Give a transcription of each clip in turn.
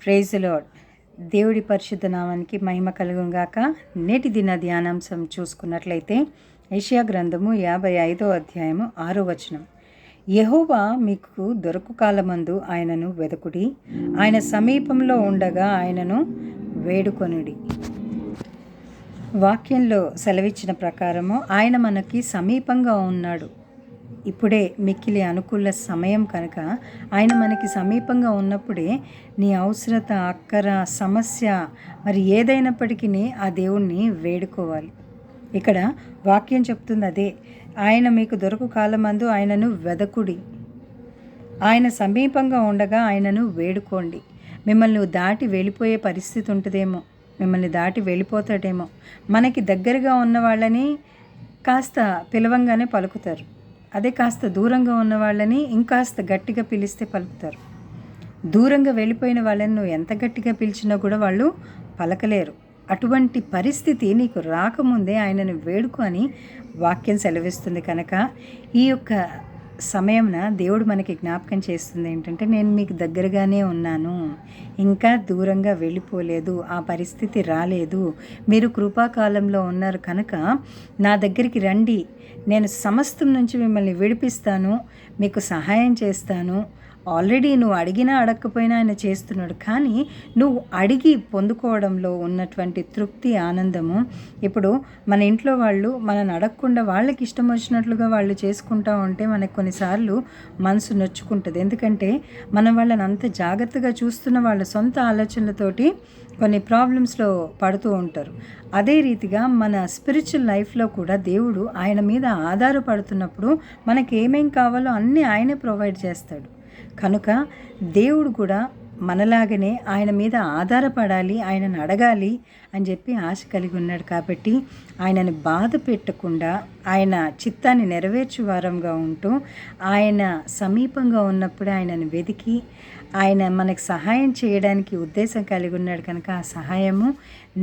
Praise lord. దేవుడి పరిశుద్ధ నామానికి మహిమ కలుగును గాక. నేటి దిన ధ్యానాంశం చూసుకున్నట్లయితే యెషయా గ్రంథము 55వ అధ్యాయము 6వ వచనం. యెహోవా మీకు దొరకు కాలమందు ఆయనను వెదకుడి, ఆయన సమీపంలో ఉండగా ఆయనను వేడుకొనుడి. వాక్యంలో సెలవిచ్చిన ప్రకారము ఆయన మనకి సమీపంగా ఉన్నాడు. ఇప్పుడే మిక్కిలి అనుకూల సమయం కనుక ఆయన మనకి సమీపంగా ఉన్నప్పుడే నీ అవసరత, అక్కర, సమస్య మరి ఏదైనప్పటికీ ఆ దేవుణ్ణి వేడుకోవాలి. ఇక్కడ వాక్యం చెప్తుంది అదే. ఆయన మీకు దొరకు కాలమందు ఆయనను వెదకుడి, ఆయన సమీపంగా ఉండగా ఆయనను వేడుకోండి. మిమ్మల్ని దాటి వెళ్ళిపోయే పరిస్థితి ఉంటుందేమో, మిమ్మల్ని దాటి వెళ్ళిపోతాడేమో. మనకి దగ్గరగా ఉన్న వాళ్ళని కాస్త పిలవంగానే పలుకుతారు, అదే కాస్త దూరంగా ఉన్న వాళ్ళని ఇంకాస్త గట్టిగా పిలిస్తే పలుకుతారు. దూరంగా వెళ్ళిపోయిన వాళ్ళని నువ్వు ఎంత గట్టిగా పిలిచినా కూడా వాళ్ళు పలకలేరు. అటువంటి పరిస్థితి నీకు రాకముందే ఆయనను వేడుకు అని వాక్యం సెలవిస్తుంది. కనుక ఈ యొక్క సమయంన దేవుడు మనకి జ్ఞాపకం చేస్తుంది ఏంటంటే, నేను మీకు దగ్గరగానే ఉన్నాను, ఇంకా దూరంగా వెళ్ళిపోలేదు, ఆ పరిస్థితి రాలేదు, మీరు కృపాకాలంలో ఉన్నారు కనుక నా దగ్గరికి రండి, నేను సమస్తం నుంచి మిమ్మల్ని విడిపిస్తాను, మీకు సహాయం చేస్తాను. ఆల్రెడీ నువ్వు అడిగినా అడగకపోయినా ఆయన చేస్తున్నాడు. కానీ నువ్వు అడిగి పొందుకోవడంలో ఉన్నటువంటి తృప్తి, ఆనందము ఇప్పుడు మన ఇంట్లో వాళ్ళు మనని అడగకుండా వాళ్ళకి ఇష్టం వచ్చినట్లుగా వాళ్ళు చేసుకుంటా ఉంటే మనకు కొన్నిసార్లు మనసు నొచ్చుకుంటుంది. ఎందుకంటే మనం వాళ్ళని అంత జాగ్రత్తగా చూస్తున్న వాళ్ళ సొంత ఆలోచనలతోటి కొన్ని ప్రాబ్లమ్స్లో పడుతూ ఉంటారు. అదే రీతిగా మన స్పిరిచువల్ లైఫ్లో కూడా దేవుడు ఆయన మీద ఆధారపడుతున్నప్పుడు మనకి ఏమేం కావాలో అన్నీ ఆయనే ప్రొవైడ్ చేస్తాడు. కనుక దేవుడు కూడా మనలాగనే ఆయన మీద ఆధారపడాలి, ఆయనను అడగాలి అని చెప్పి ఆశ కలిగి ఉన్నాడు. కాబట్టి ఆయనని బాధ పెట్టకుండా ఆయన చిత్తాన్ని నెరవేర్చు వారంగా ఉంటూ ఆయన సమీపంగా ఉన్నప్పుడు ఆయనను వెతికి ఆయన మనకు సహాయం చేయడానికి ఉద్దేశం కలిగి ఉన్నాడు. కనుక ఆ సహాయము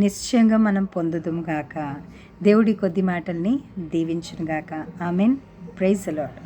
నిశ్చయంగా మనం పొందుదుము గాక. దేవుడి కొద్ది మాటల్ని దీవించును గాక. ఆమెన్. Praise the lord.